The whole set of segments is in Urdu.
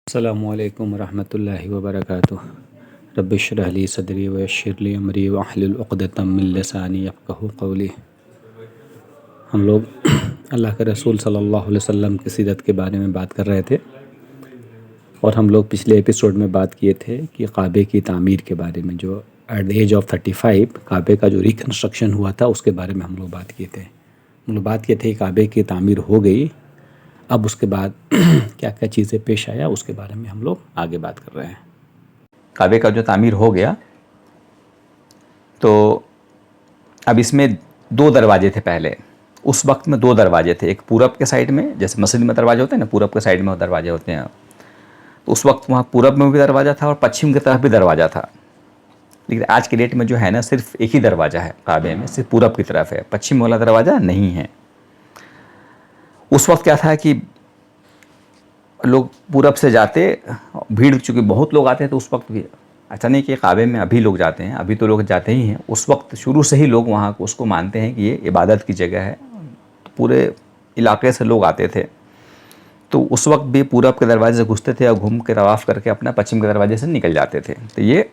السلام علیکم ورحمۃ اللہ وبرکاتہ۔ رب اشرح لی صدری ویسر لی امری واحلل عقدۃ من لسانی یفقہوا قولی۔ ہم لوگ اللہ کے رسول صلی اللہ علیہ وسلم کی سیرت کے بارے میں بات کر رہے تھے، اور ہم لوگ پچھلے ایپیسوڈ میں بات کیے تھے کہ کعبے کی تعمیر کے بارے میں، جو ایٹ دی ایج آف 35 کعبے کا جو ریکنسٹرکشن ہوا تھا اس کے بارے میں ہم لوگ بات کیے تھے۔ ہم لوگ بات کیے تھے کہ کعبے کی تعمیر ہو گئی، اب اس کے بعد کیا کیا چیزیں پیش آیا اس کے بارے میں ہم لوگ آگے بات کر رہے ہیں۔ کعبے کا جو تعمیر ہو گیا تو اب اس میں 2 دروازے تھے پہلے۔ اس وقت میں 2 دروازے تھے، ایک پورب کے سائڈ میں، جیسے مسجد میں دروازے ہوتے ہیں نا، پورب کے سائڈ میں دروازے ہوتے ہیں، تو اس وقت وہاں پورب میں بھی دروازہ تھا اور پچھم کی طرف بھی دروازہ تھا۔ لیکن آج کے ڈیٹ میں جو ہے نا، صرف ایک ہی دروازہ ہے کعبے میں، صرف پورب کی طرف ہے، پچھم والا دروازہ نہیں ہے۔ اس وقت کیا تھا کہ لوگ پورب سے جاتے، بھیڑ چونکہ بہت لوگ آتے ہیں، تو اس وقت بھی ایسا نہیں کہ کعبے میں ابھی لوگ جاتے ہیں، ابھی تو لوگ جاتے ہی ہیں، اس وقت شروع سے ہی لوگ وہاں کو اس کو مانتے ہیں کہ یہ عبادت کی جگہ ہے، پورے علاقے سے لوگ آتے تھے۔ تو اس وقت بھی پورب کے دروازے سے گھستے تھے اور گھوم کے طواف کر کے اپنا پچھم کے دروازے سے نکل جاتے تھے۔ تو یہ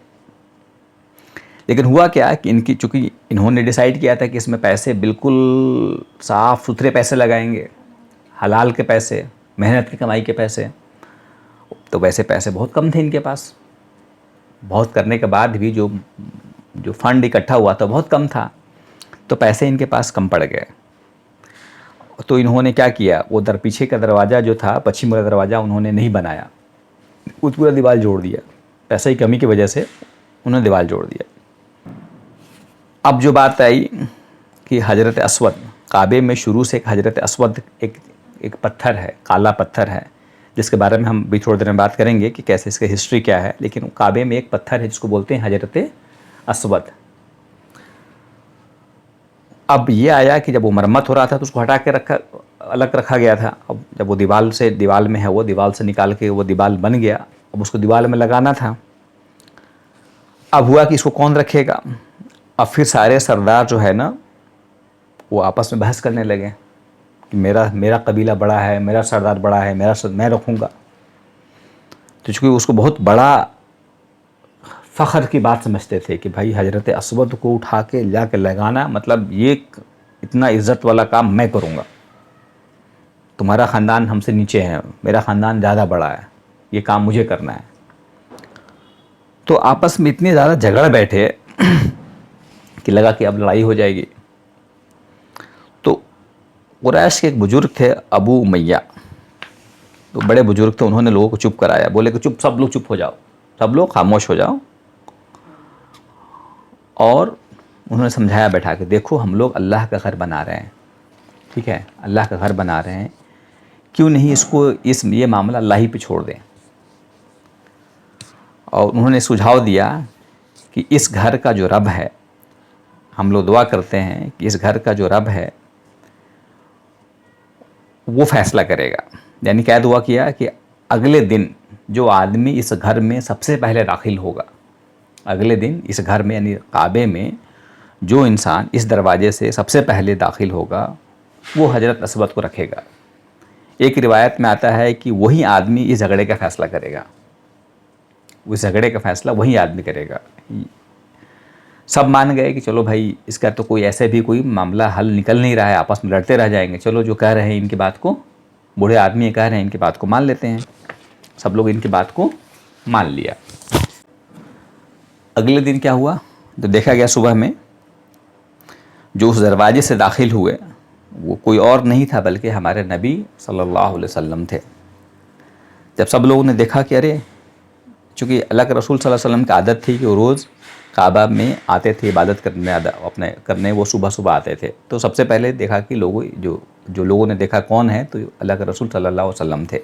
لیکن ہوا کیا کہ چونکہ انہوں نے ڈیسائیڈ کیا تھا کہ اس میں پیسے بالکل صاف ستھرے پیسے لگائیں گے، حلال کے پیسے، محنت کی کمائی کے پیسے، تو ویسے پیسے بہت کم تھے ان کے پاس، بہت کرنے کے بعد بھی جو فنڈ اکٹھا ہوا تھا بہت کم تھا، تو پیسے ان کے پاس کم پڑ گئے۔ تو انہوں نے کیا کیا، وہ پیچھے کا دروازہ جو تھا، پچھم کا دروازہ انہوں نے نہیں بنایا، وہ پورا دیوار جوڑ دیا، پیسے کی کمی کی وجہ سے انہوں نے دیوار جوڑ دیا۔ اب جو بات آئی کہ حجرت اسود، کعبے میں شروع سے ایک حجرت اسود ایک پتھر ہے، کالا پتھر ہے، جس کے بارے میں ہم بھی تھوڑی دیر میں بات کریں گے کہ کیسے اس کی ہسٹری کیا ہے۔ لیکن کعبے میں ایک پتھر ہے جس کو بولتے ہیں حجرت اسود۔ اب یہ آیا کہ جب وہ مرمت ہو رہا تھا تو اس کو ہٹا کے الگ رکھا گیا تھا۔ اب جب وہ دیوال میں ہے، وہ دیوال سے نکال کے وہ دیوال بن گیا، اب اس کو دیوال میں لگانا تھا۔ اب ہوا کہ اس کو کون رکھے گا؟ اب پھر سارے سردار جو ہے نا، وہ آپس میں بحث کرنے لگے کہ میرا قبیلہ بڑا ہے، میرا سردار بڑا ہے، میں رکھوں گا۔ تو چونکہ اس کو بہت بڑا فخر کی بات سمجھتے تھے کہ بھائی حجرت اسود کو اٹھا کے جا کے لگانا، مطلب یہ اتنا عزت والا کام میں کروں گا، تمہارا خاندان ہم سے نیچے ہے، میرا خاندان زیادہ بڑا ہے، یہ کام مجھے کرنا ہے۔ تو آپس میں اتنے زیادہ جھگڑ بیٹھے کہ لگا کہ اب لڑائی ہو جائے گی۔ تو قریش کے ایک بزرگ تھے، ابو امیہ، تو بڑے بزرگ تھے، انہوں نے لوگوں کو چپ کرایا، بولے کہ سب لوگ چپ ہو جاؤ، سب لوگ خاموش ہو جاؤ۔ اور انہوں نے سمجھایا بیٹھا کہ دیکھو ہم لوگ اللہ کا گھر بنا رہے ہیں، ٹھیک ہے، اللہ کا گھر بنا رہے ہیں، کیوں نہیں یہ معاملہ اللہ ہی پہ چھوڑ دیں۔ اور انہوں نے سجھاؤ دیا کہ اس گھر کا جو رب ہے، ہم لوگ دعا کرتے ہیں کہ اس گھر کا جو رب ہے وہ فیصلہ کرے گا۔ یعنی کیا دعا کیا کہ اگلے دن جو آدمی اس گھر میں سب سے پہلے داخل ہوگا، اگلے دن اس گھر میں یعنی کعبے میں جو انسان اس دروازے سے سب سے پہلے داخل ہوگا وہ حجرت اسود کو رکھے گا۔ ایک روایت میں آتا ہے کہ وہی آدمی اس جھگڑے کا فیصلہ کرے گا، اس جھگڑے کا فیصلہ وہی آدمی کرے گا۔ سب مان گئے کہ چلو بھائی اس کا تو کوئی ایسے بھی کوئی معاملہ حل نکل نہیں رہا ہے، آپس میں لڑتے رہ جائیں گے، چلو جو کہہ رہے ہیں ان کی بات کو، بوڑھے آدمی کہہ رہے ہیں ان کی بات کو مان لیتے ہیں۔ سب لوگ ان کی بات کو مان لیا۔ اگلے دن کیا ہوا، تو دیکھا گیا صبح میں جو اس دروازے سے داخل ہوئے وہ کوئی اور نہیں تھا بلکہ ہمارے نبی صلی اللہ علیہ وسلم تھے۔ جب سب لوگوں نے دیکھا کہ ارے، چونکہ اللہ کے رسول صلی اللہ علیہ وسلم کی عادت تھی کہ وہ روز کعبہ میں آتے تھے عبادت کرنے وہ صبح صبح آتے تھے، تو سب سے پہلے دیکھا کہ جو لوگوں نے دیکھا کون ہے، تو اللہ کے رسول صلی اللہ علیہ وسلم تھے۔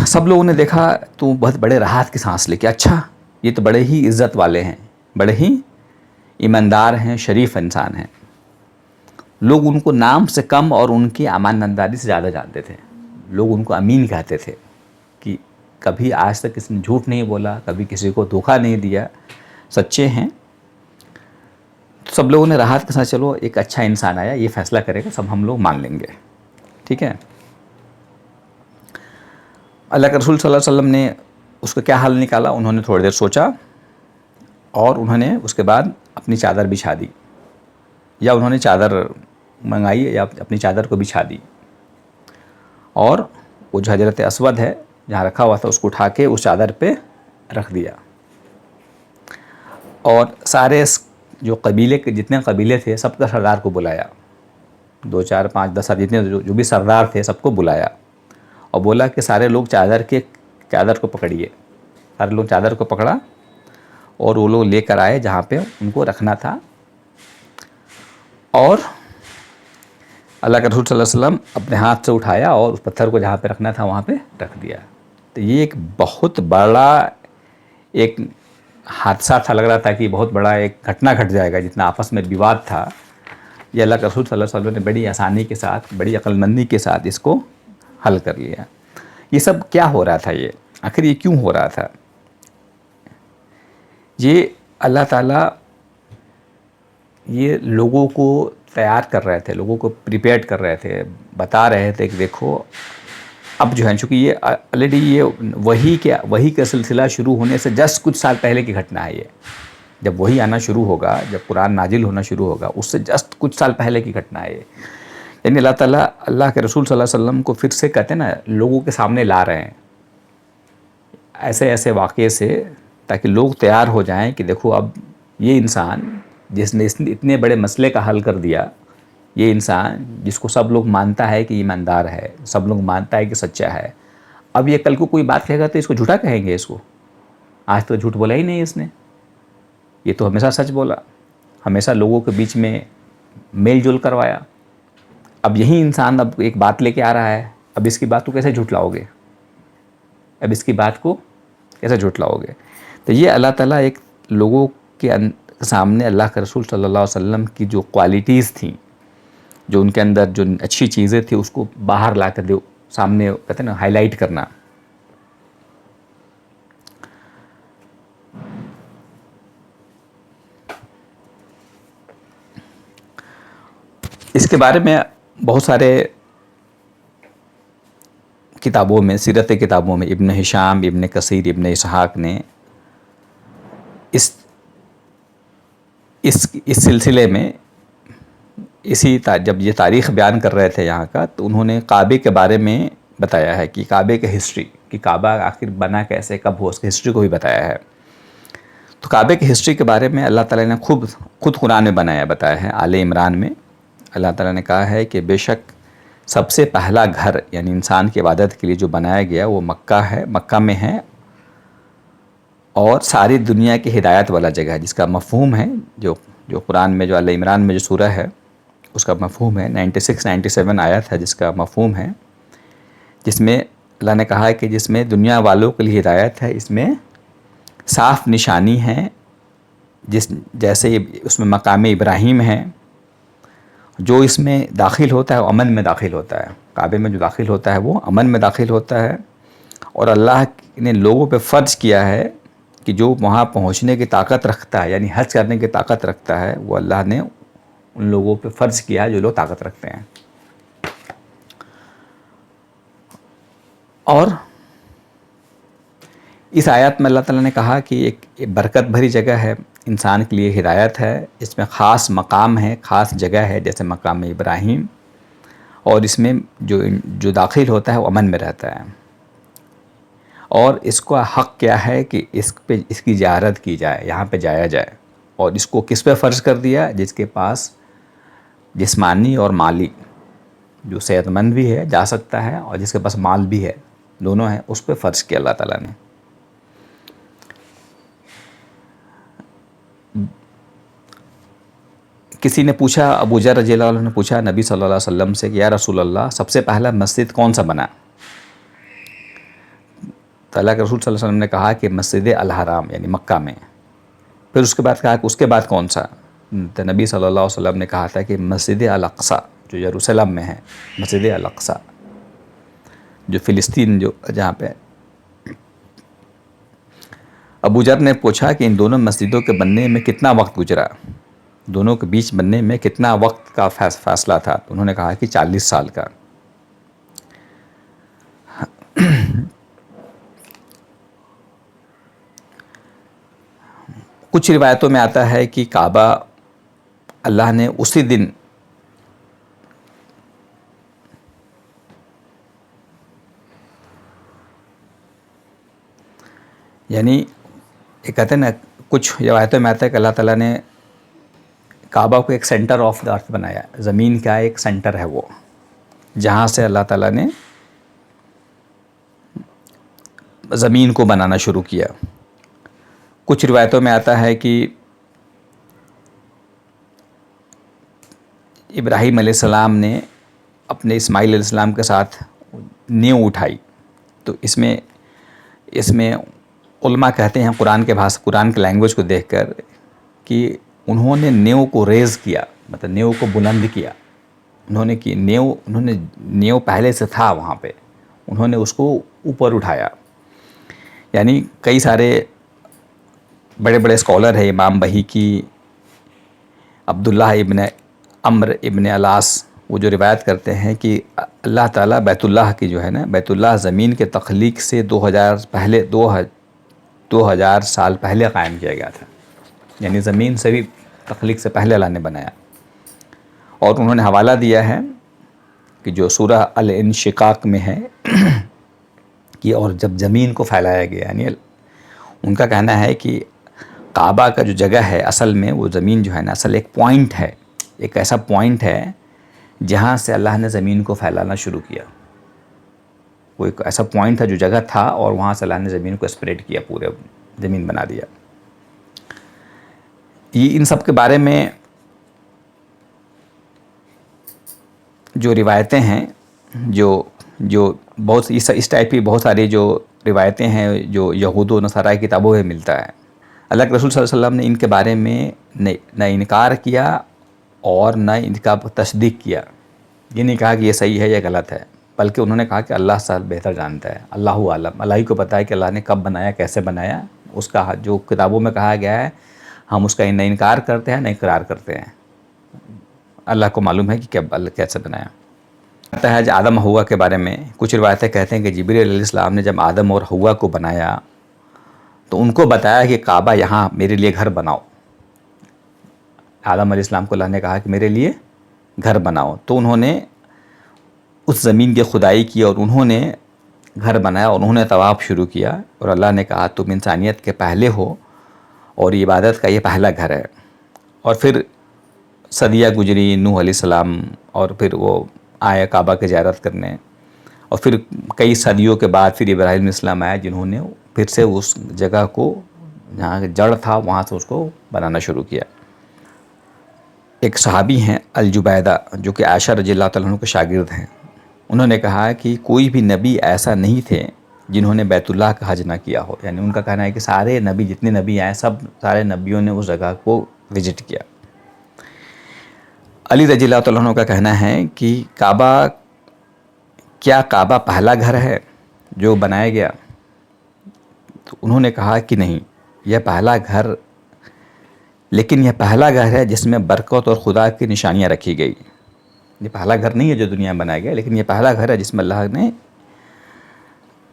سب لوگوں نے دیکھا تو بہت بڑے راحت کی سانس لے کہ اچھا یہ تو بڑے ہی عزت والے ہیں، بڑے ہی ایماندار ہیں، شریف انسان ہیں۔ لوگ ان کو نام سے کم اور ان کی امانتداری سے زیادہ جانتے تھے، لوگ ان کو امین کہتے تھے کہ کبھی آج تک کسی نے جھوٹ نہیں بولا، کبھی کسی کو دھوکہ نہیں دیا، سچے ہیں۔ تو سب لوگوں نے راحت کے ساتھ چلو ایک اچھا انسان آیا، یہ فیصلہ کرے گا، سب ہم لوگ مان لیں گے، ٹھیک ہے۔ اللہ کے رسول صلی اللہ علیہ وسلم نے اس کا کیا حل نکالا؟ انہوں نے تھوڑی دیر سوچا اور انہوں نے اس کے بعد اپنی چادر بچھا دی، یا انہوں نے چادر منگائی یا اپنی چادر کو بچھا دی، اور وہ جو حجرت اسود ہے جہاں رکھا ہوا تھا اس کو اٹھا کے اس چادر پہ رکھ دیا، اور سارے جو قبیلے کے جتنے قبیلے تھے سب کا سردار کو بلایا، 2 4 5 10 جتنے جو بھی سردار تھے سب کو بلایا اور بولا کہ سارے لوگ چادر کو پکڑیے۔ سارے لوگ چادر کو پکڑا اور وہ لوگ لے کر آئے جہاں پہ ان کو رکھنا تھا، اور اللہ کے رسول صلی اللہ علیہ وسلم اپنے ہاتھ سے اٹھایا اور اس پتھر کو جہاں پہ رکھنا تھا وہاں پہ رکھ دیا۔ تو یہ ایک بہت بڑا ایک حادثہ تھا، لگ رہا تھا کہ بہت بڑا ایک گھٹنا گھٹ جائے گا، جتنا آپس میں وواد تھا یہ اللہ کے رسول صلی اللہ علیہ وسلم نے بڑی آسانی کے ساتھ، بڑی عقل مندی کے ساتھ اس کو حل کر لیا۔ یہ سب کیا ہو رہا تھا؟ یہ آخر یہ کیوں ہو رہا تھا؟ یہ اللہ تعالیٰ یہ لوگوں کو تیار کر رہے تھے، لوگوں کو پریپیئرڈ کر رہے تھے، بتا رہے تھے کہ دیکھو اب جو ہے، چونکہ یہ آلریڈی یہ وہی کا سلسلہ شروع ہونے سے جسٹ کچھ سال پہلے کی گھٹنا ہے۔ یہ جب وہی آنا شروع ہوگا، جب قرآن نازل ہونا شروع ہوگا، اس سے جسٹ کچھ سال پہلے کی گھٹنا ہے یہ۔ یعنی اللہ تعالیٰ اللہ کے رسول صلی اللہ علیہ وسلم کو پھر سے کہتے ہیں نا لوگوں کے سامنے لا رہے ہیں ایسے ایسے واقعے سے، تاکہ لوگ تیار ہو جائیں کہ دیکھو اب یہ انسان جس نے اتنے بڑے مسئلے کا حل کر دیا، یہ انسان جس کو سب لوگ مانتا ہے کہ ایماندار ہے، سب لوگ مانتا ہے کہ سچا ہے، اب یہ کل کو کوئی بات کہے گا تو اس کو جھوٹا کہیں گے۔ اس کو آج تو جھوٹ بولا ہی نہیں اس نے، یہ تو ہمیشہ سچ بولا، ہمیشہ لوگوں کے بیچ میں میل جول کروایا۔ اب یہی انسان اب ایک بات لے کے آ رہا ہے، اب اس کی بات کو کیسے جھٹلاؤ گے؟ اب اس کی بات کو کیسے جھٹلاؤ گے؟ تو یہ اللہ تعالیٰ ایک لوگوں کے سامنے اللہ کے رسول صلی اللہ علیہ وسلم کی جو کوالٹیز تھیں، جو ان کے اندر جو اچھی چیزیں تھیں، اس کو باہر لا کر سامنے کہتے ہیں نا ہائی لائٹ کرنا۔ اس کے بارے میں بہت سارے کتابوں میں، سیرت کتابوں میں، ابن ہشام، ابن کثیر، ابن اسحاق نے اس سلسلے میں جب یہ تاریخ بیان کر رہے تھے یہاں کا، تو انہوں نے کعبے کے بارے میں بتایا ہے کہ کعبے کا ہسٹری، کہ کعبہ آخر بنا کیسے، کب ہو، اس کی ہسٹری کو بھی بتایا ہے۔ تو کعبے کی ہسٹری کے بارے میں اللہ تعالیٰ نے خود قرآن میں بتایا ہے۔ آل عمران میں اللہ تعالیٰ نے کہا ہے کہ بے شک سب سے پہلا گھر یعنی انسان کی عبادت کے لیے جو بنایا گیا وہ مکہ میں ہے، اور ساری دنیا کی ہدایت والا جگہ ہے، جس کا مفہوم ہے جو قرآن میں جو آل عمران میں جو سورہ ہے اس کا مفہوم ہے 96 97 آیت ہے، جس کا مفہوم ہے، جس میں اللہ نے کہا ہے کہ جس میں دنیا والوں کے لیے ہدایت ہے، اس میں صاف نشانی ہے، جیسے اس میں مقام ابراہیم ہے، جو اس میں داخل ہوتا ہے وہ امن میں داخل ہوتا ہے، کعبے میں جو داخل ہوتا ہے وہ امن میں داخل ہوتا ہے، اور اللہ نے لوگوں پہ فرض کیا ہے کہ جو وہاں پہنچنے کی طاقت رکھتا ہے، یعنی حج کرنے کی طاقت رکھتا ہے، وہ اللہ نے ان لوگوں پہ فرض کیا ہے جو لوگ طاقت رکھتے ہیں۔ اور اس آیت میں اللہ تعالیٰ نے کہا کہ ایک برکت بھری جگہ ہے، انسان کے لیے ہدایت ہے، اس میں خاص مقام ہے، خاص جگہ ہے جیسے مقام ابراہیم، اور اس میں جو داخل ہوتا ہے وہ امن میں رہتا ہے، اور اس کا حق کیا ہے کہ اس کی زیارت کی جائے، یہاں پہ جایا جائے، اور اس کو کس پہ فرض کر دیا؟ جس کے پاس جسمانی اور مالی، جو صحت مند بھی ہے جا سکتا ہے، اور جس کے پاس مال بھی ہے، دونوں ہیں، اس پہ فرض کیا اللہ تعالیٰ نے۔ کسی نے پوچھا، ابو ذر رضی اللہ عنہ نے پوچھا نبی صلی اللہ علیہ وسلم سے کہ یا رسول اللہ سب سے پہلا مسجد کون سا بنا؟ تو اللہ کے رسول صلی اللہ علیہ وسلم نے کہا کہ مسجد الحرام یعنی مکہ میں۔ پھر اس کے بعد کہا کہ اس کے بعد کون سا؟ تو نبی صلی اللہ علیہ وسلم نے کہا تھا کہ مسجد الاقصی جو یروشلم میں ہے، مسجد الاقصی جو فلسطین جہاں پہ۔ ابو ذر نے پوچھا کہ ان دونوں مسجدوں کے بننے میں کتنا وقت گزرا، دونوں کے بیچ بننے میں کتنا وقت کا فاصلہ تھا؟ تو انہوں نے کہا کہ 40 سال کا۔ کچھ روایتوں میں آتا ہے کہ کعبہ اللہ نے اسی دن یعنی یہ کہتے ہیں نا، کچھ روایتوں میں آتا ہے کہ اللہ تعالیٰ نے کعبہ کو ایک سینٹر آف دا ارتھ بنایا، زمین کا ایک سینٹر ہے وہ، جہاں سے اللہ تعالیٰ نے زمین کو بنانا شروع کیا۔ کچھ روایتوں میں آتا ہے کہ ابراہیم علیہ السلام نے اپنے اسماعیل علیہ السلام کے ساتھ نیو اٹھائی، تو اس میں علماء کہتے ہیں قرآن کے لینگویج کو دیکھ کر کہ انہوں نے نیو کو ریز کیا، مطلب نیو کو بلند کیا، انہوں نے نیو پہلے سے تھا وہاں پہ، انہوں نے اس کو اوپر اٹھایا۔ یعنی کئی سارے بڑے بڑے اسکالر ہیں، امام بہیقی، عبداللہ ابن عمر ابن علاس، وہ جو روایت کرتے ہیں کہ اللہ تعالیٰ بیت اللہ کی جو ہے نا، بیت اللہ زمین کے تخلیق سے 2000 سال پہلے قائم کیا گیا تھا، یعنی زمین سے بھی تخلیق سے پہلے اللہ نے بنایا۔ اور انہوں نے حوالہ دیا ہے کہ جو سورہ الانشقاق میں ہے کہ اور جب زمین کو پھیلایا گیا، یعنی ان کا کہنا ہے کہ کعبہ کا جو جگہ ہے اصل میں وہ زمین جو ہے نا، اصل ایک پوائنٹ ہے، ایک ایسا پوائنٹ ہے جہاں سے اللہ نے زمین کو پھیلانا شروع کیا۔ وہ ایک ایسا پوائنٹ تھا جو جگہ تھا، اور وہاں سے اللہ نے زمین کو اسپریڈ کیا، پورے زمین بنا دیا۔ یہ ان سب کے بارے میں جو روایتیں ہیں، جو بہت اس ٹائپ کی بہت ساری جو روایتیں ہیں جو یہود و نصارہ کی کتابوں میں ملتا ہے۔ اللہ کے رسول صلی اللہ علیہ وسلم نے ان کے بارے میں نہ انکار کیا اور نہ ان کا تصدیق کیا۔ یہ نہیں کہا کہ یہ صحیح ہے یا غلط ہے، بلکہ انہوں نے کہا کہ اللہ سے بہتر جانتا ہے، اللہ عالم، اللہ ہی کو پتہ ہے کہ اللہ نے کب بنایا، کیسے بنایا۔ اس کا جو کتابوں میں کہا گیا ہے ہم اس کا نہ انکار کرتے ہیں نہ اقرار کرتے ہیں، اللہ کو معلوم ہے کہ اللہ کیسے بنایا۔ کہتا ہے آدم حوا کے بارے میں کچھ روایتیں کہتے ہیں کہ جبریل علیہ السلام نے جب آدم اور حوا کو بنایا تو ان کو بتایا کہ کعبہ یہاں میرے لیے گھر بناؤ۔ آدم علیہ السلام کو اللہ نے کہا کہ میرے لیے گھر بناؤ، تو انہوں نے اس زمین کی کھدائی کی اور انہوں نے گھر بنایا اور انہوں نے طواف شروع کیا، اور اللہ نے کہا تم انسانیت کے پہلے ہو اور عبادت کا یہ پہلا گھر ہے۔ اور پھر صدیہ گزری، نوح علیہ السلام، اور پھر وہ آیا کعبہ کی زیارت کرنے، اور پھر کئی صدیوں کے بعد پھر ابراہیم علیہ السلام آیا جنہوں نے پھر سے اس جگہ کو جہاں جڑ تھا وہاں سے اس کو بنانا شروع کیا۔ ایک صحابی ہیں الجبیدہ جو کہ عائشہ رضی اللہ تعالیٰ عنہ کے شاگرد ہیں، انہوں نے کہا کہ کوئی بھی نبی ایسا نہیں تھے جنہوں نے بیت اللہ کا حج نہ کیا ہو۔ یعنی ان کا کہنا ہے کہ سارے نبی، جتنے نبی آئے سارے نبیوں نے اس جگہ کو وزٹ کیا۔ علی رضی اللہ تعالیٰ عنہ کا کہنا ہے کہ کیا کعبہ پہلا گھر ہے جو بنایا گیا؟ تو انہوں نے کہا کہ نہیں، یہ پہلا گھر، لیکن یہ پہلا گھر ہے جس میں برکت اور خدا کی نشانیاں رکھی گئی۔ یہ پہلا گھر نہیں ہے جو دنیا میں بنایا گیا، لیکن یہ پہلا گھر ہے جس میں اللہ نے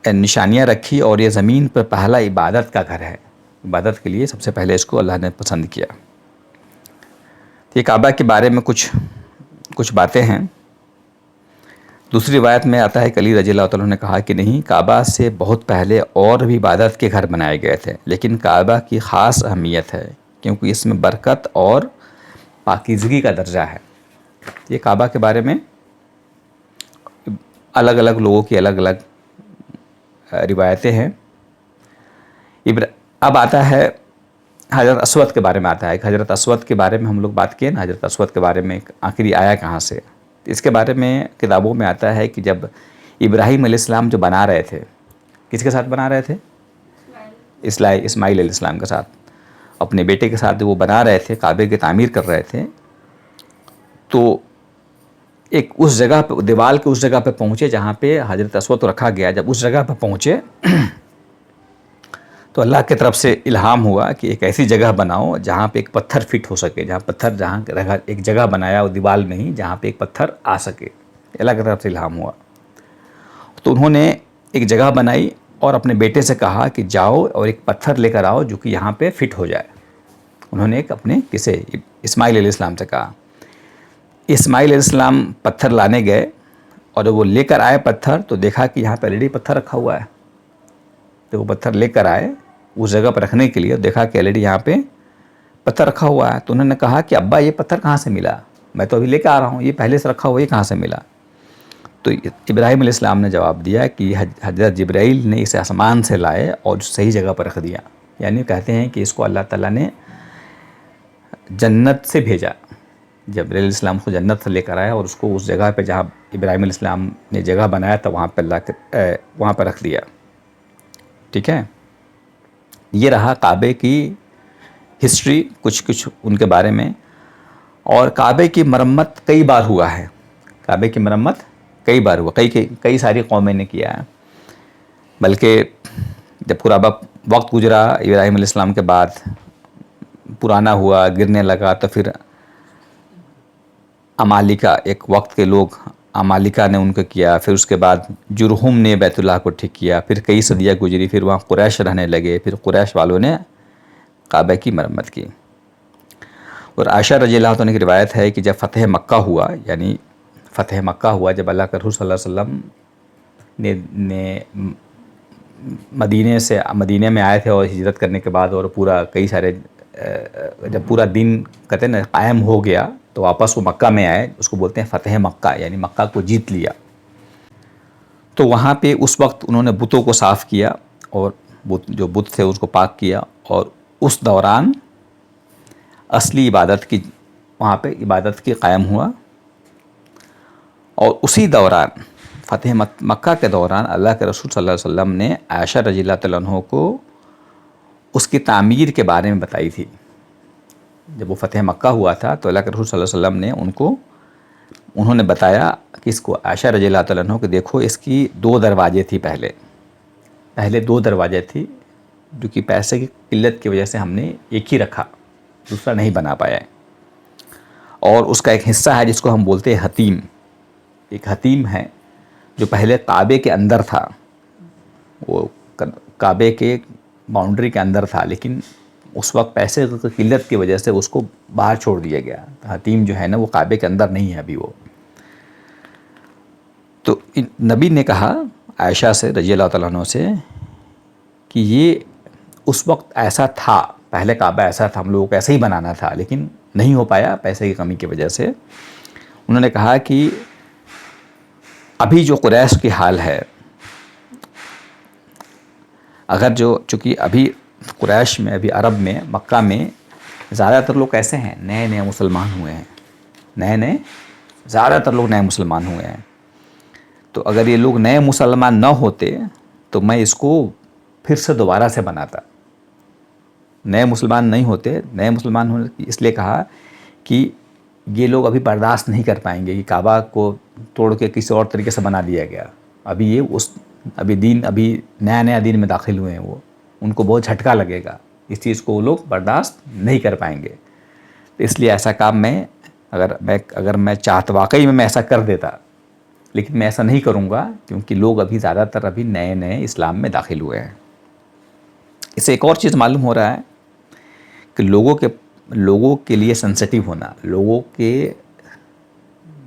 نشانیاں رکھی، اور یہ زمین پر پہلا عبادت کا گھر ہے۔ عبادت کے لیے سب سے پہلے اس کو اللہ نے پسند کیا۔ یہ کعبہ کے بارے میں کچھ باتیں ہیں۔ دوسری روایت میں آتا ہے کہ علی رضی اللہ تعالیٰ نے کہا کہ نہیں، کعبہ سے بہت پہلے اور بھی عبادت کے گھر بنائے گئے تھے، لیکن کعبہ کی خاص اہمیت ہے کیونکہ اس میں برکت اور پاکیزگی کا درجہ ہے۔ یہ کعبہ کے بارے میں الگ الگ لوگوں کی الگ الگ روایتیں ہیں۔ اب آتا ہے حضرت اسود کے بارے میں آتا ہے کہ حضرت اسود کے بارے میں ہم لوگ بات کیے نا، حضرت اسود کے بارے میں آخری آیا کہاں سے؟ اس کے بارے میں کتابوں میں آتا ہے کہ جب ابراہیم علیہ السلام جو بنا رہے تھے، کس کے ساتھ بنا رہے تھے؟ اسماعیل علیہ السلام کے ساتھ، اپنے بیٹے کے ساتھ وہ بنا رہے تھے، کعبے کی تعمیر کر رہے تھے، تو ایک اس جگہ پہ دیوال کے اس جگہ پہ پہنچے جہاں پہ حضرت اسود کو رکھا گیا۔ جب اس جگہ پہ پہنچے تو اللہ کی طرف سے الہام ہوا کہ ایک ایسی جگہ بناؤ جہاں پہ ایک پتھر فٹ ہو سکے، جہاں ایک جگہ بنایا وہ دیوال میں ہی جہاں پہ ایک پتھر آ سکے۔ اللہ کی طرف سے الہام ہوا، تو انہوں نے ایک جگہ بنائی اور اپنے بیٹے سے کہا کہ جاؤ اور ایک پتھر لے کر آؤ جو کہ یہاں پہ فٹ ہو جائے۔ انہوں نے ایک اپنے کسے اسماعیل علیہ السلام سے کہا. اسماعیل علیہ السلام پتھر لانے گئے اور جب وہ لے کر آئے پتھر تو دیکھا کہ یہاں پہ آلریڈی پتھر رکھا ہوا ہے. تو وہ پتھر لے کر آئے اس جگہ پر رکھنے کے لیے، دیکھا کہ آلریڈی یہاں پہ پتھر رکھا ہوا ہے. تو انہوں نے کہا کہ ابا یہ پتھر کہاں سے ملا؟ میں تو ابھی لے کے آ رہا ہوں، یہ پہلے سے رکھا ہوا یہ کہاں سے ملا؟ تو ابراہیم علیہ السلام نے جواب دیا کہ حضرت جبرائیل نے اسے آسمان سے لائے اور صحیح جگہ پر رکھ دیا. یعنی کہتے ہیں کہ اس کو اللہ تعالیٰ نے جنت سے بھیجا. جبرائیل علیہ السلام کو جنت سے لے کر آیا اور اس کو اس جگہ پہ جہاں ابراہیم علیہ السلام نے جگہ بنایا تھا وہاں پہ رکھ دیا. ٹھیک ہے، یہ رہا کعبے کی ہسٹری، کچھ ان کے بارے میں. اور کعبے کی مرمت کئی بار ہوا ہے. کعبے کی مرمت کئی بار ہوا، کئی ساری قومیں نے کیا ہے. بلکہ جب پورا وقت گزرا ابراہیم علیہ السلام کے بعد، پرانا ہوا، گرنے لگا، تو پھر عمالقہ، ایک وقت کے لوگ عمالقہ نے ان کو کیا. پھر اس کے بعد جرہم نے بیت اللہ کو ٹھیک کیا. پھر کئی صدیاں گزری، پھر وہاں قریش رہنے لگے. پھر قریش والوں نے کعبہ کی مرمت کی. اور عائشہ رضی اللہ عنہ کی روایت ہے کہ جب فتح مکہ ہوا، یعنی فتح مکہ ہوا جب اللہ کے رسول صلی اللہ علیہ وسلم نے مدینے میں آئے تھے اور ہجرت کرنے کے بعد، اور پورا کئی سارے جب پورا دن کہتے ہیں نا قائم ہو گیا تو واپس وہ مکہ میں آئے. اس کو بولتے ہیں فتح مکہ، یعنی مکہ کو جیت لیا. تو وہاں پہ اس وقت انہوں نے بتوں کو صاف کیا اور جو بت تھے اس کو پاک کیا. اور اس دوران اصلی وہاں پہ عبادت کی قائم ہوا. اور اسی دوران فتح مکہ کے دوران اللہ کے رسول صلی اللہ علیہ وسلم نے عائشہ رضی اللہ تعالیٰ عنہ کو اس کی تعمیر کے بارے میں بتائی تھی. جب وہ فتح مکہ ہوا تھا تو اللہ کے رسول صلی اللہ علیہ وسلم نے انہوں نے بتایا کہ اس کو عائشہ رضی اللہ تعالیٰ عنہ کہ دیکھو اس کی 2 دروازے تھی. پہلے 2 دروازے تھی، جو کہ پیسے کی قلت کی وجہ سے ہم نے ایک ہی رکھا، دوسرا نہیں بنا پایا ہے. اور اس کا ایک حصہ ہے جس کو ہم بولتے ہیں حتیم. ایک حتیم ہے جو پہلے کعبے کے اندر تھا، وہ کعبے کے باؤنڈری کے اندر تھا، لیکن اس وقت پیسے کی قلت کی وجہ سے اس کو باہر چھوڑ دیا گیا. حتیم جو ہے نا وہ کعبے کے اندر نہیں ہے ابھی وہ. تو نبی نے کہا عائشہ سے رضی اللہ تعالیٰ عنہ سے کہ یہ اس وقت ایسا تھا، پہلے کعبہ ایسا تھا، ہم لوگوں کو ایسا ہی بنانا تھا، لیکن نہیں ہو پایا پیسے کی کمی کی وجہ سے. انہوں نے کہا کہ ابھی جو قریش کی حال ہے، اگر چونکہ ابھی قریش میں، ابھی عرب میں، مکہ میں زیادہ تر لوگ کیسے ہیں؟ نئے مسلمان ہوئے ہیں. زیادہ تر لوگ نئے مسلمان ہوئے ہیں. تو اگر یہ لوگ نئے مسلمان نہ ہوتے تو میں اس کو پھر سے دوبارہ سے بناتا. نئے مسلمان نہیں ہوتے. نئے مسلمان ہونے اس لیے کہا کہ یہ لوگ ابھی برداشت نہیں کر پائیں گے کہ کعبہ کو توڑ کے کسی اور طریقے سے بنا دیا گیا. ابھی نیا دین میں داخل ہوئے ہیں، وہ ان کو بہت جھٹکا لگے گا. اس چیز کو وہ لوگ برداشت نہیں کر پائیں گے. اس لیے ایسا کام اگر میں چاہتا، واقعی میں ایسا کر دیتا، لیکن میں ایسا نہیں کروں گا کیونکہ لوگ ابھی زیادہ تر ابھی نئے اسلام میں داخل ہوئے ہیں. اس سے ایک اور چیز معلوم ہو رہا ہے کہ لوگوں کے لیے سینسٹیو ہونا، لوگوں کے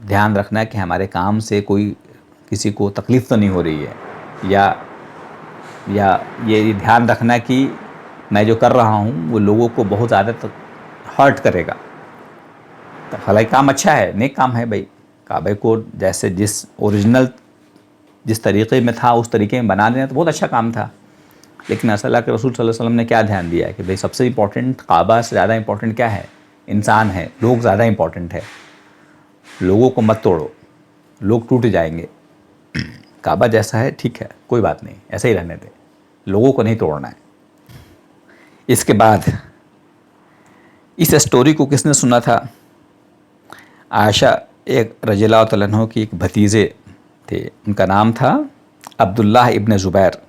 دھیان رکھنا کہ ہمارے کام سے کسی کو تکلیف تو نہیں ہو رہی ہے، یا یہ دھیان رکھنا کہ میں جو کر رہا ہوں وہ لوگوں کو بہت زیادہ ہرٹ کرے گا. حالانکہ کام اچھا ہے، نیک کام ہے بھائی. کعبے کو جیسے جس طریقے میں تھا اس طریقے میں بنا دینا تو بہت اچھا کام تھا. لیکن اللہ کے رسول صلی اللہ علیہ وسلم نے کیا دھیان دیا کہ بھائی سب سے امپورٹنٹ، کعبہ سے زیادہ امپورٹنٹ کیا ہے؟ انسان ہے، لوگ زیادہ امپورٹنٹ ہے. لوگوں کو مت توڑو، لوگ ٹوٹ جائیں گے. کعبہ جیسا ہے ٹھیک ہے، کوئی بات نہیں، ایسے ہی رہنے دیں، لوگوں کو نہیں توڑنا ہے. اس کے بعد اس اسٹوری کو کس نے سنا تھا؟ عائشہ رضی اللہ تعالیٰ عنہ کی ایک بھتیجے تھے، ان کا نام تھا عبداللہ ابن زبیر،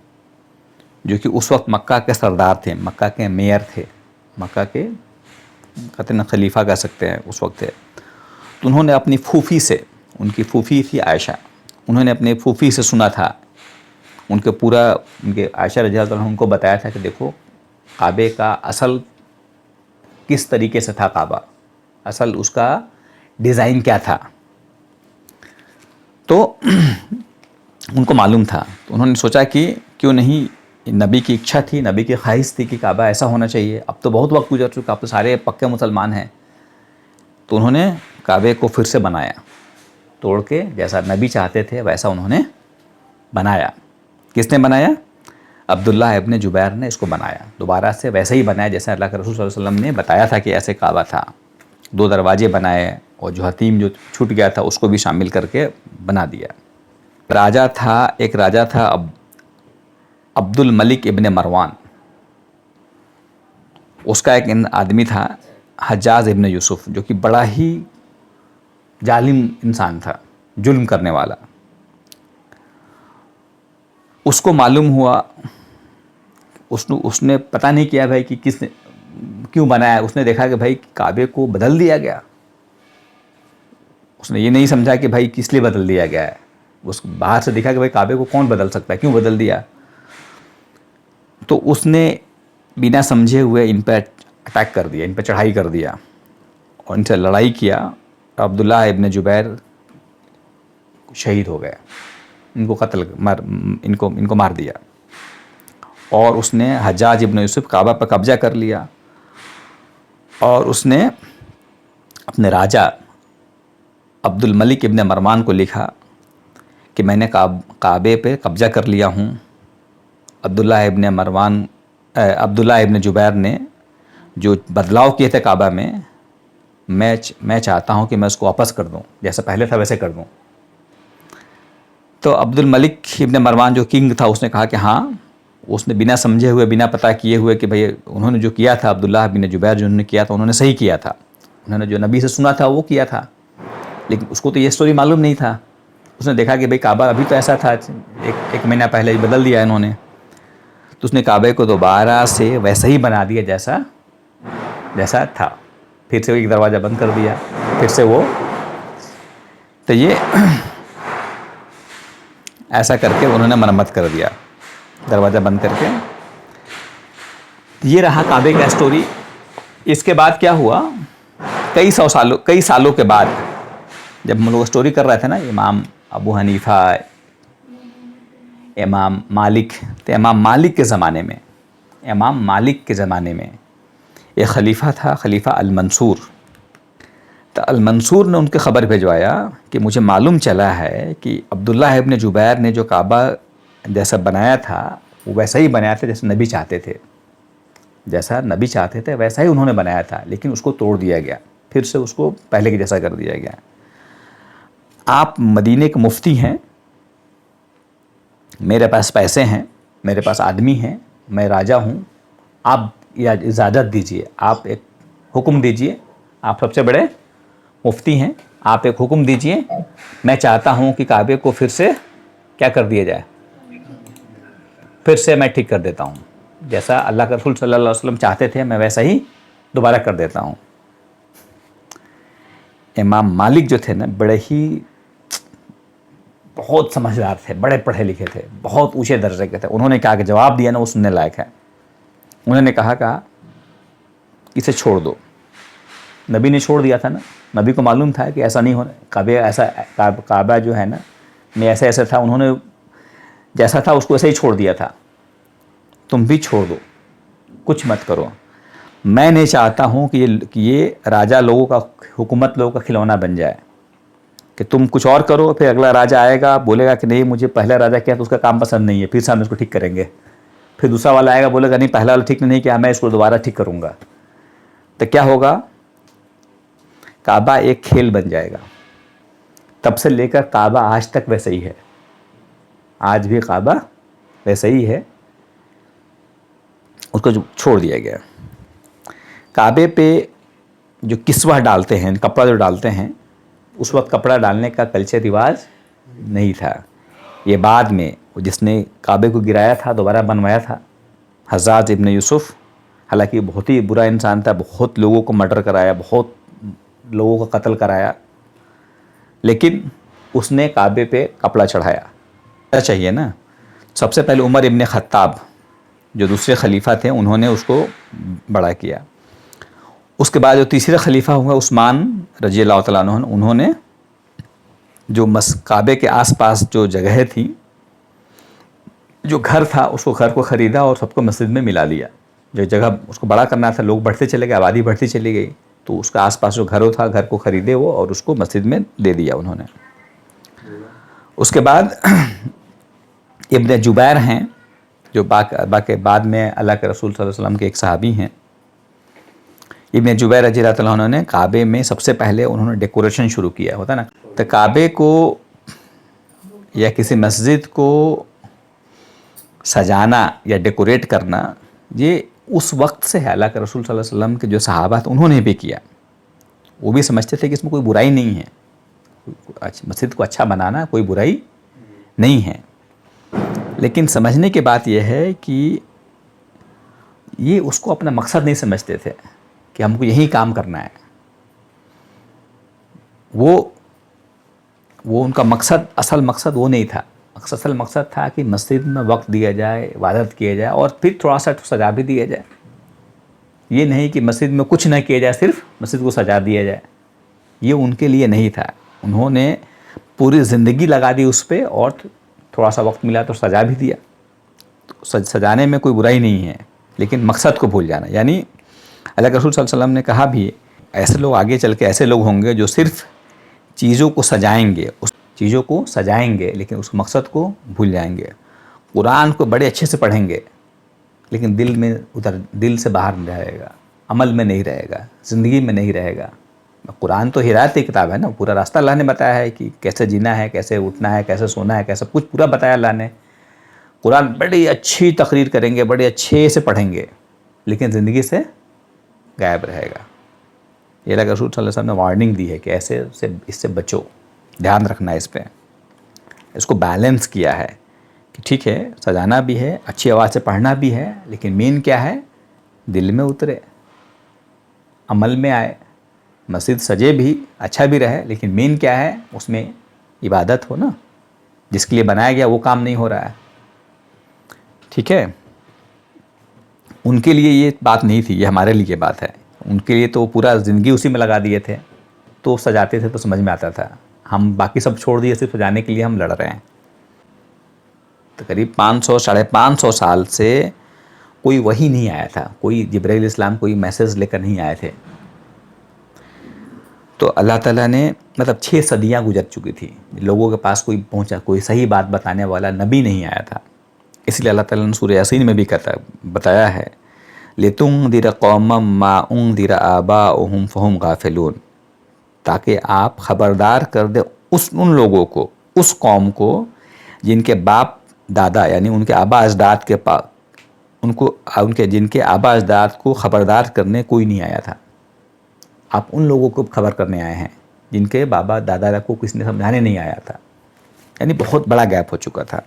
جو کہ اس وقت مکہ کے سردار تھے، مکہ کے میئر تھے، مکہ کے کہتے ہیں خلیفہ کہہ سکتے ہیں اس وقت تھے. تو انہوں نے اپنی پھوپھی سے، ان کی پھوپھی تھی عائشہ، انہوں نے اپنی پھوپھی سے سنا تھا، ان کے عائشہ رضی اللہ عنہ ان کو بتایا تھا کہ دیکھو کعبے کا اصل کس طریقے سے تھا کعبہ، اصل اس کا ڈیزائن کیا تھا. تو ان کو معلوم تھا، تو انہوں نے سوچا کہ کیوں نہیں، نبی کی اچھا تھی، نبی کی خواہش تھی کہ کعبہ ایسا ہونا چاہیے. اب تو بہت وقت گزر چکا، اب تو سارے پکے مسلمان ہیں. تو انہوں نے کعبے کو پھر سے بنایا، توڑ کے جیسا نبی چاہتے تھے ویسا انہوں نے بنایا. کس نے بنایا؟ عبداللہ ابن جبیر نے اس کو بنایا، دوبارہ سے ویسے ہی بنایا جیسا اللہ کے رسول صلی اللہ علیہ وسلم نے بتایا تھا کہ ایسے کعبہ تھا. 2 دروازے بنائے، اور جو حتیم جو چھوٹ گیا تھا اس کو بھی شامل کر کے بنا دیا. ایک راجہ تھا عبد الملک ابن مروان. اس کا ایک آدمی تھا حجاج ابن یوسف، جو کہ بڑا ہی ظالم انسان تھا، ظلم کرنے والا. اس کو معلوم ہوا، اس نے پتہ نہیں کیا بھائی کہ کس نے کیوں بنایا. اس نے دیکھا کہ بھائی کعبے کو بدل دیا گیا. اس نے یہ نہیں سمجھا کہ بھائی کس لیے بدل دیا گیا ہے. اس باہر سے دیکھا کہ بھائی کعبے کو کون بدل سکتا ہے، کیوں بدل دیا. تو اس نے بنا سمجھے ہوئے ان پہ اٹیک کر دیا، ان پہ چڑھائی کر دیا اور ان سے لڑائی کیا. عبداللہ ابن جبیر شہید ہو گئے، ان کو مار دیا. اور اس نے حجاج ابن یوسف کعبہ پر قبضہ کر لیا، اور اس نے اپنے راجہ عبد الملک ابن مروان کو لکھا کہ میں نے کعبے پہ قبضہ کر لیا ہوں. عبداللہ ابن جبیر نے جو بدلاؤ کیے تھے کعبہ میں چاہتا ہوں کہ میں اس کو واپس کر دوں، جیسا پہلے تھا ویسے کر دوں. تو عبد الملک ابن مروان جو کنگ تھا اس نے کہا کہ ہاں. اس نے بنا سمجھے ہوئے، بنا پتہ کیے ہوئے کہ بھئی انہوں نے جو کیا تھا، عبداللہ بن جبیر جو انہوں نے کیا تھا، انہوں نے صحیح کیا تھا. انہوں نے جو نبی سے سنا تھا وہ کیا تھا، لیکن اس کو تو یہ سٹوری معلوم نہیں تھا. اس نے دیکھا کہ بھئی کعبہ ابھی تو ایسا تھا، ایک مہینہ پہلے ہی بدل دیا انہوں نے. تو اس نے کعبے کو دوبارہ سے ویسا ہی بنا دیا جیسا تھا. پھر سے ایک دروازہ بند کر دیا، پھر سے وہ. تو یہ ایسا کر کے انہوں نے مرمت کر دیا، دروازہ بند کر کے. یہ رہا کعبے کا سٹوری. اس کے بعد کیا ہوا، کئی سالوں کے بعد جب ہم لوگ سٹوری کر رہے تھے نا، امام ابو حنیفہ، امام مالک، تو امام مالک کے زمانے میں ایک خلیفہ تھا، خلیفہ المنصور. تو المنصور نے ان کے خبر بھیجوایا کہ مجھے معلوم چلا ہے کہ عبداللہ ابن جبیر نے جو کعبہ جیسا بنایا تھا وہ ویسا ہی بنایا تھا جیسا نبی چاہتے تھے ویسا ہی انہوں نے بنایا تھا، لیکن اس کو توڑ دیا گیا، پھر سے اس کو پہلے کے جیسا کر دیا گیا. آپ مدینے کے مفتی ہیں، میرے پاس پیسے ہیں، میرے پاس آدمی ہیں، میں راجہ ہوں، آپ اجازت دیجئے، آپ ایک حکم دیجئے. آپ سب سے بڑے مفتی ہیں، آپ ایک حکم دیجئے. میں چاہتا ہوں کہ کعبے کو پھر سے کیا کر دیا جائے، پھر سے میں ٹھیک کر دیتا ہوں. جیسا اللہ کے رسول صلی اللہ علیہ وسلم چاہتے تھے میں ویسا ہی دوبارہ کر دیتا ہوں. امام مالک جو تھے نا، بہت سمجھدار تھے، بڑے پڑھے لکھے تھے، بہت اونچے درجے کے تھے. انہوں نے کہا کہ جواب دیا نا وہ سننے لائق ہے. انہوں نے کہا کہ اسے چھوڑ دو. نبی نے چھوڑ دیا تھا نا، نبی کو معلوم تھا کہ ایسا نہیں ہونا، کعبہ جو ہے نا میں ایسا تھا، انہوں نے جیسا تھا اس کو ایسے ہی چھوڑ دیا تھا. تم بھی چھوڑ دو، کچھ مت کرو. میں نہیں چاہتا ہوں کہ یہ راجہ لوگوں کا، حکومت لوگوں کا کھلونا بن جائے کہ تم کچھ اور کرو، پھر اگلا راجہ آئے گا بولے گا کہ نہیں مجھے پہلا راجہ کیا تو اس کا کام پسند نہیں ہے، پھر سے ہم اس کو ٹھیک کریں گے. پھر دوسرا والا آئے گا بولے گا نہیں پہلا والا ٹھیک نہیں کیا، میں اس کو دوبارہ ٹھیک کروں گا. تو کیا ہوگا، کعبہ ایک کھیل بن جائے گا. تب سے لے کر کعبہ آج تک ویسے ہی ہے، آج بھی کعبہ ویسے ہی ہے، اس کو جو چھوڑ دیا گیا. کعبے پہ جو کسوہ ڈالتے ہیں، کپڑا جو ڈالتے ہیں، اس وقت کپڑا ڈالنے کا کلچر رواج نہیں تھا. یہ بعد میں جس نے کعبے کو گرایا تھا، دوبارہ بنوایا تھا، حجاج ابن یوسف. حالانکہ بہت ہی برا انسان تھا، بہت لوگوں کو مرڈر کرایا، بہت لوگوں کا قتل کرایا، لیکن اس نے کعبے پہ کپڑا چڑھایا. چاہیے نا. سب سے پہلے عمر ابن خطاب جو دوسرے خلیفہ تھے، انہوں نے اس کو بڑا کیا. اس کے بعد جو تیسرے خلیفہ ہوئے عثمان رضی اللہ تعالیٰ عنہ، انہوں نے جو کعبے کے آس پاس جو جگہیں تھیں، جو گھر تھا، اس کو گھر کو خریدا اور سب کو مسجد میں ملا لیا. جو جگہ اس کو بڑا کرنا تھا، لوگ بڑھتے چلے گئے، آبادی بڑھتی چلی گئی، تو اس کا آس پاس جو گھر تھا، گھر کو خریدے وہ اور اس کو مسجد میں دے دیا انہوں نے. اس کے بعد ابن جبیر ہیں جو بعد میں اللہ کے رسول صلی اللہ علیہ وسلم کے ایک صحابی ہیں. ابن جبیر رضی اللہ تعالیٰ عنہ نے کعبے میں سب سے پہلے انہوں نے ڈیکوریشن شروع کیا، ہوتا نا. تو کعبے کو یا کسی مسجد کو سجانا یا ڈیکوریٹ کرنا یہ اس وقت سے ہے. اللہ کے رسول صلی اللہ علیہ وسلم کے جو صحابہ تھے انہوں نے بھی کیا. وہ بھی سمجھتے تھے کہ اس میں کوئی برائی نہیں ہے، مسجد کو اچھا بنانا کوئی برائی نہیں ہے. لیکن سمجھنے کی بات یہ ہے کہ یہ اس کو اپنا مقصد نہیں سمجھتے تھے کہ ہم کو یہی کام کرنا ہے. وہ ان کا مقصد، اصل مقصد وہ نہیں تھا. اصل مقصد تھا کہ مسجد میں وقت دیا جائے، عبادت کیا جائے اور پھر تھوڑا سا سجا بھی دیا جائے. یہ نہیں کہ مسجد میں کچھ نہ کیا جائے، صرف مسجد کو سجا دیا جائے. یہ ان کے لیے نہیں تھا. انہوں نے پوری زندگی لگا دی اس پہ اور تھوڑا سا وقت ملا تو سجا بھی دیا. سجانے میں کوئی برائی نہیں ہے، لیکن مقصد کو بھول جانا. یعنی اللہ کے رسول صلی اللہ علیہ وسلم نے کہا بھی ایسے لوگ آگے چل کے ایسے لوگ ہوں گے جو صرف چیزوں کو سجائیں گے، اس چیزوں کو سجائیں گے لیکن اس مقصد کو بھول جائیں گے. قرآن کو بڑے اچھے سے پڑھیں گے لیکن دل سے باہر نہیں رہے گا، عمل میں نہیں رہے گا، زندگی میں نہیں رہے گا. قرآن تو ہدایت کی کتاب ہے نا. پورا راستہ اللہ نے بتایا ہے کہ کیسے جینا ہے، کیسے اٹھنا ہے، کیسے سونا ہے، کیسے کچھ پورا بتایا اللہ نے. قرآن بڑی اچھی تقریر کریں گے، بڑے اچھے سے پڑھیں گے لیکن زندگی سے غائب رہے گا. یہ اللہ کے رسول صلی اللہ علیہ وسلم نے وارننگ دی ہے کہ ایسے اس سے بچو، دھیان رکھنا ہے اس پہ. اس کو بیلنس کیا ہے کہ ٹھیک ہے سجانا بھی ہے، اچھی آواز سے پڑھنا بھی ہے، لیکن مین کیا ہے، دل میں اترے، عمل میں آئے. مسجد سجے بھی، اچھا بھی رہے، لیکن مین کیا ہے، اس میں عبادت ہو نا. جس کے لیے بنایا گیا وہ کام نہیں ہو رہا ہے. ٹھیک ہے. ان کے لیے یہ بات نہیں تھی، یہ ہمارے لیے بات ہے. ان کے لیے تو پورا زندگی اسی میں لگا دیے تھے، تو سجاتے تھے تو سمجھ میں آتا تھا. ہم باقی سب چھوڑ دیے، صرف سجانے کے لیے ہم لڑ رہے ہیں. تقریب 500-550 سال سے کوئی وحی نہیں آیا تھا، کوئی جبرائیل علیہ السلام کوئی میسیج لے کر نہیں آئے تھے. تو اللہ تعالیٰ نے 6 صدیاں گزر چکی تھی، لوگوں کے پاس کوئی صحیح بات بتانے والا نبی نہیں آیا تھا. اس لیے اللہ تعالیٰ نے سورہ یاسین میں بھی بتایا ہے لِتُنذِرَ قَوْمًا مَّا أُنذِرَ آبَاؤُهُمْ فَهُمْ غَافِلُونَ، تاکہ آپ خبردار کر دیں ان لوگوں کو، اس قوم کو جن کے باپ دادا یعنی ان کے آبا اجداد کے پاس جن کے آبا اجداد کو خبردار کرنے کوئی نہیں آیا تھا. آپ ان لوگوں کو خبر کرنے آئے ہیں جن کے بابا دادا کو کسی نے سمجھانے نہیں آیا تھا. یعنی بہت بڑا گیپ ہو چکا تھا.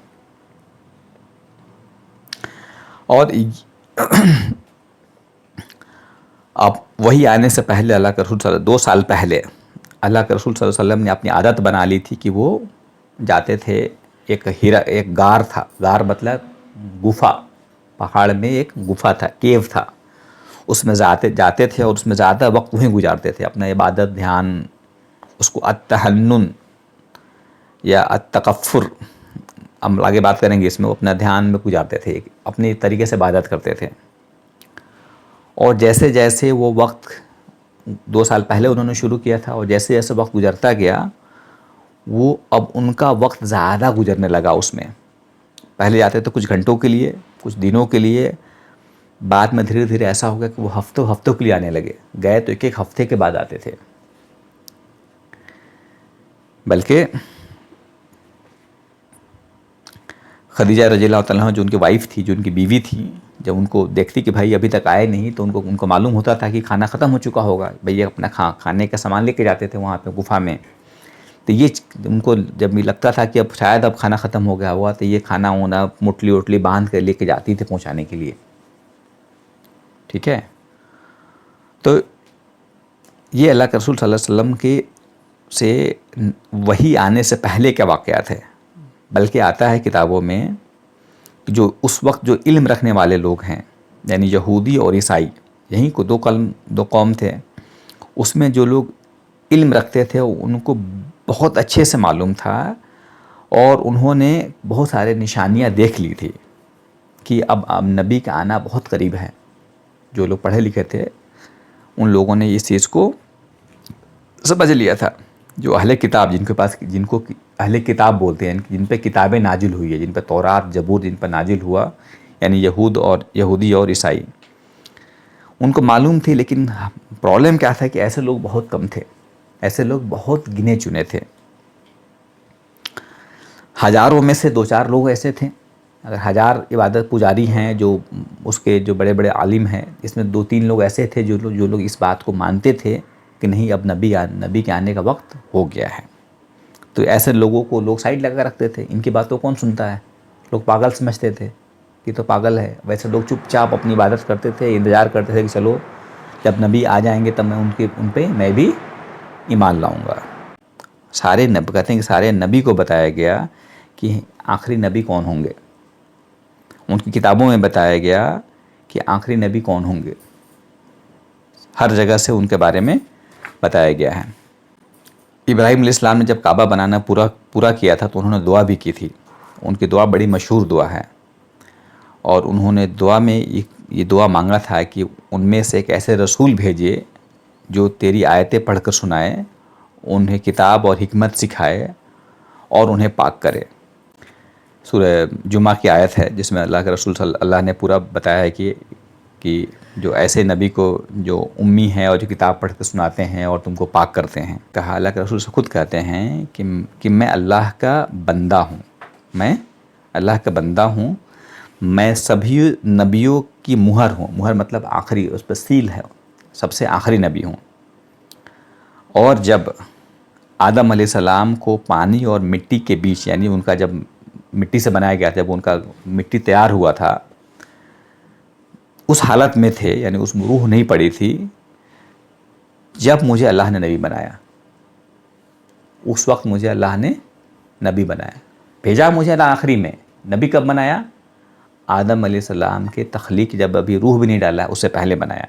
اور اب وہی آنے سے پہلے اللہ کے رسول 2 سال پہلے اللہ کے رسول صلی اللہ علیہ وسلم نے اپنی عادت بنا لی تھی کہ وہ جاتے تھے. ایک غار تھا، غار مطلب گفا، پہاڑ میں ایک گفا تھا، کیو تھا. اس میں جاتے تھے اور اس میں زیادہ وقت وہیں گزارتے تھے. اپنا عبادت، دھیان، اس کو التحنن یا التکفر، ہم آگے بات کریں گے اس میں. وہ اپنا دھیان میں گزارتے تھے، اپنے طریقے سے عبادت کرتے تھے. اور جیسے جیسے وہ وقت 2 سال پہلے انہوں نے شروع کیا تھا، اور جیسے جیسے وقت گزرتا گیا وہ اب ان کا وقت زیادہ گزرنے لگا اس میں. پہلے جاتے تھے کچھ گھنٹوں کے لیے، کچھ دنوں کے لیے، بعد میں دھیرے دھیرے ایسا ہو گیا کہ وہ ہفتوں کے لیے آنے لگے. گئے تو ایک ہفتے کے بعد آتے تھے. بلکہ خدیجہ رضی اللہ تعالیٰ عنہ جو ان کی وائف تھی، جو ان کی بیوی تھی، جب ان کو دیکھتی کہ بھائی ابھی تک آئے نہیں تو ان کو معلوم ہوتا تھا کہ کھانا ختم ہو چکا ہوگا. بھئی اپنا کھانے کا سامان لے کے جاتے تھے وہاں پہ گفا میں. تو یہ ان کو جب بھی لگتا تھا کہ اب شاید اب کھانا ختم ہو گیا ہوا، تو یہ کھانا ہونا مٹلی باندھ کر لے کے جاتی تھے پہنچانے کے لیے. ٹھیک ہے. تو یہ اللہ کے رسول صلی اللہ علیہ وسلم کے سے وحی آنے سے پہلے کے واقعات ہے. بلکہ آتا ہے کتابوں میں کہ جو اس وقت جو علم رکھنے والے لوگ ہیں، یعنی یہودی اور عیسائی، یہیں کو دو قوم تھے، اس میں جو لوگ علم رکھتے تھے ان کو بہت اچھے سے معلوم تھا، اور انہوں نے بہت سارے نشانیاں دیکھ لی تھی کہ اب نبی کا آنا بہت قریب ہے۔ جو لوگ پڑھے لکھے تھے ان لوگوں نے اس چیز کو سمجھ لیا تھا۔ جو اہل کتاب، جن کو اہل کتاب بولتے ہیں، جن پہ کتابیں نازل ہوئی ہے، جن پہ تورات، زبور جن پہ نازل ہوا، یعنی یہودی اور عیسائی، ان کو معلوم تھی۔ لیکن پرابلم کیا تھا کہ ایسے لوگ بہت کم تھے، ایسے لوگ بہت گنے چنے تھے۔ ہزاروں میں سے 2-4 لوگ ایسے تھے۔ اگر 1000 عبادت پجاری ہیں، جو اس کے جو بڑے بڑے عالم ہیں، اس میں 2-3 لوگ ایسے تھے جو لوگ اس بات کو مانتے تھے کہ نہیں، اب نبی کے آنے کا وقت ہو گیا ہے۔ تو ایسے لوگوں کو لوگ سائڈ لگا رکھتے تھے، ان کی باتوں کون سنتا ہے، لوگ پاگل سمجھتے تھے، یہ تو پاگل ہے۔ ویسے لوگ چپ چاپ اپنی عبادت کرتے تھے، انتظار کرتے تھے کہ چلو جب نبی آ جائیں گے تب ان پہ میں بھی ایمان لاؤں گا۔ کہتے ہیں کہ سارے نبی کو بتایا گیا کہ آخری نبی کون ہوں گے، ان کی کتابوں میں بتایا گیا کہ آخری نبی کون ہوں گے، ہر جگہ سے ان کے بارے میں بتایا گیا ہے۔ ابراہیم علیہ السلام نے جب کعبہ بنانا پورا کیا تھا تو انہوں نے دعا بھی کی تھی۔ ان کی دعا بڑی مشہور دعا ہے، اور انہوں نے دعا میں یہ دعا مانگا تھا کہ ان میں سے ایک ایسے رسول بھیجے جو تیری آیتیں پڑھ کر سنائے، انہیں کتاب اور حکمت سکھائے اور انہیں پاک کرے۔ سورہ جمعہ کی آیت ہے جس میں اللہ کے رسول اللہ نے پورا بتایا ہے کہ جو ایسے نبی کو جو امی ہیں اور جو کتاب پڑھ کے سناتے ہیں اور تم کو پاک کرتے ہیں۔ کہا اللہ کے رسول سے خود کہتے ہیں کہ میں اللہ کا بندہ ہوں، میں اللہ کا بندہ ہوں، میں سبھی نبیوں کی مہر ہوں۔ مہر مطلب آخری، اس پہ سیل ہے، سب سے آخری نبی ہوں۔ اور جب آدم علیہ السلام کو پانی اور مٹی کے بیچ، یعنی ان کا جب مٹی سے بنایا گیا، جب ان کا مٹی تیار ہوا تھا، اس حالت میں تھے، یعنی اس میں روح نہیں پڑی تھی، جب مجھے اللہ نے نبی بنایا، اس وقت مجھے اللہ نے نبی بنایا، بھیجا مجھے آخری میں۔ نبی کب بنایا؟ آدم علیہ السلام کے تخلیق، جب ابھی روح بھی نہیں ڈالا، اس سے پہلے بنایا۔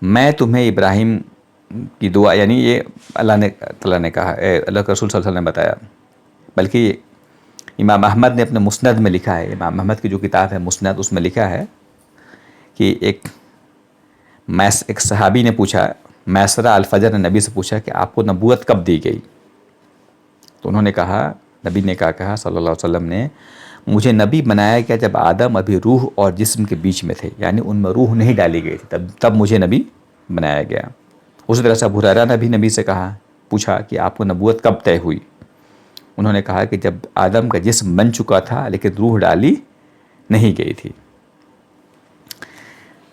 میں تمہیں ابراہیم کی دعا، یعنی یہ اللہ تعالیٰ نے کہا، اللہ کے رسول صلی اللہ علیہ وسلم نے بتایا۔ بلکہ امام احمد نے اپنے مسند میں لکھا ہے، امام احمد کی جو کتاب ہے مسند، اس میں لکھا ہے کہ ایک صحابی نے پوچھا، میسرہ الفجر نے نبی سے پوچھا کہ آپ کو نبوت کب دی گئی؟ تو انہوں نے کہا، نبی نے کہا صلی اللہ علیہ وسلم نے، مجھے نبی بنایا گیا جب آدم ابھی روح اور جسم کے بیچ میں تھے، یعنی ان میں روح نہیں ڈالی گئی تھی، تب مجھے نبی بنایا گیا۔ اسی طرح سے ابو ہریرہ نے بھی نبی سے پوچھا کہ آپ کو نبوت کب طے ہوئی؟ انہوں نے کہا کہ جب آدم کا جسم بن چکا تھا لیکن روح ڈالی نہیں گئی تھی۔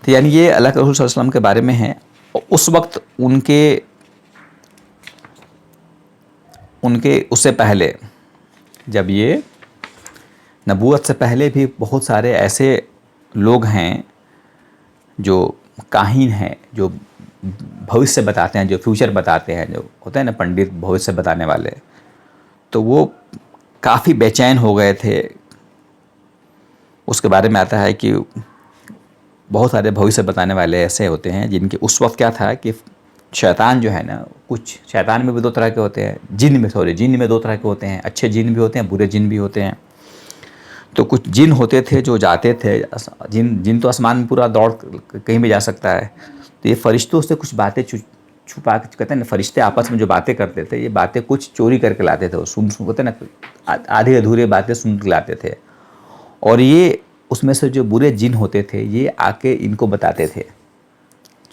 تو یعنی یہ اللہ کے رسول صلی اللہ علیہ وسلم کے بارے میں ہے۔ اس وقت ان کے اس سے پہلے، جب یہ نبوت سے پہلے بھی بہت سارے ایسے لوگ ہیں جو کاہن ہیں، جو بھوشیہ بتاتے ہیں، جو فیوچر بتاتے ہیں، جو ہوتے ہیں نا پنڈت، بھوشیہ بتانے والے، تو وہ کافی بے چین ہو گئے تھے۔ اس کے بارے میں آتا ہے کہ بہت سارے بھوشیہ بتانے والے ایسے ہوتے ہیں جن کے اس وقت کیا تھا کہ شیطان جو ہے نا، کچھ شیطان میں بھی 2 طرح کے ہوتے ہیں، جن میں 2 طرح کے ہوتے ہیں، اچھے جن بھی ہوتے ہیں، برے جن بھی ہوتے ہیں۔ تو کچھ جن ہوتے تھے جو جاتے تھے، جن تو آسمان میں پورا دوڑ کہیں بھی جا سکتا ہے، تو یہ فرشتوں سے کچھ باتیں چھپا کے، کہتے ہیں نا فرشتے آپس میں جو باتیں کرتے تھے، یہ باتیں کچھ چوری کر کے لاتے تھے، ہوتے ہیں نا آدھی ادھوری باتیں سن کے لاتے تھے، اور یہ اس میں سے جو برے جن ہوتے تھے یہ آ کے ان کو بتاتے تھے،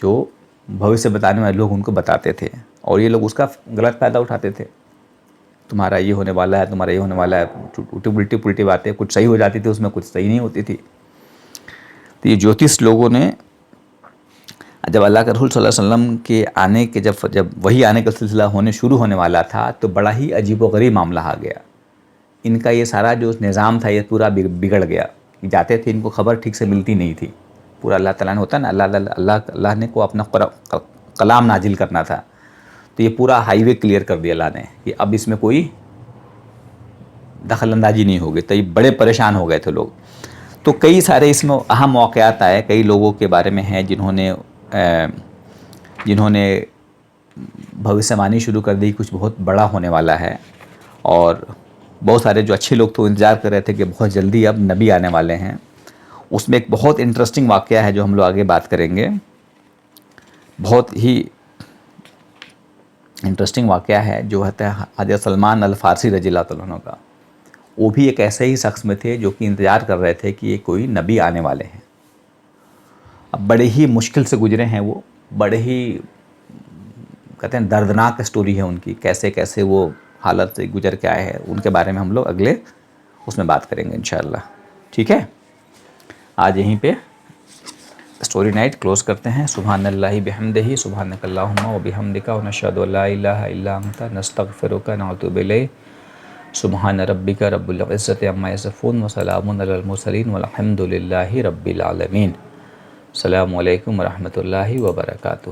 جو بھوشیہ بتانے والے لوگ ان کو بتاتے تھے، اور یہ لوگ اس کا غلط فائدہ اٹھاتے تھے۔ تمہارا یہ ہونے والا ہے، تمہارا یہ ہونے والا ہے، الٹی پلٹی باتیں، کچھ صحیح ہو جاتی تھی اس میں، کچھ صحیح نہیں ہوتی تھی۔ تو یہ جوتش لوگوں نے جب اللہ کے رسول صلی اللہ علیہ وسلم کے آنے کے جب وہی آنے کا سلسلہ شروع ہونے والا تھا، تو بڑا ہی عجیب و غریب معاملہ آ گیا۔ ان کا یہ سارا جو نظام تھا یہ پورا بگڑ گیا۔ جاتے تھے ان کو خبر ٹھیک سے ملتی نہیں تھی۔ پورا اللہ تعالیٰ نے ہوتا ہے نا، اللہ نے کو اپنا کلام نازل کرنا تھا، تو یہ پورا ہائی وے کلیئر کر دیا اللہ نے کہ اب اس میں کوئی دخل اندازی نہیں ہوگی، تو یہ بڑے پریشان ہو گئے تھے لوگ۔ تو کئی سارے اس میں اہم واقعات آئے, کئی لوگوں کے بارے میں ہیں جنہوں نے بھوشیوانی شروع کر دی کچھ بہت بڑا ہونے والا ہے, اور بہت سارے جو اچھے لوگ تو انتظار کر رہے تھے کہ بہت جلدی اب نبی آنے والے ہیں. اس میں ایک بہت انٹرسٹنگ واقعہ ہے جو ہم لوگ آگے بات کریں گے, بہت ہی انٹرسٹنگ واقعہ ہے جو ہے حضرت سلمان الفارسی رضی اللہ عنہ کا. وہ بھی ایک ایسے ہی شخص میں تھے جو کہ انتظار کر رہے تھے کہ یہ کوئی نبی آنے والے ہیں. اب بڑے ہی مشکل سے گزرے ہیں وہ, بڑے ہی کہتے ہیں دردناک اسٹوری ہے ان کی, کیسے کیسے وہ حالت سے گزر کے آئے ہیں, ان کے بارے میں ہم لوگ اگلے اس میں بات کریں گے انشاءاللہ. ٹھیک ہے, آج یہیں پہ اسٹوری نائٹ کلوز کرتے ہیں. سبحان اللہ بحمدہ, سبحانک اللہم و بحمدک, و نشہد ان لا الہ الا انت, نستغفرک و نتوب الیک. سبحان ربک رب العزت عما یصفون, و سلام علی المرسلین, والحمد للہ رب العالمین. السلام علیکم ورحمۃ اللہ وبرکاتہ.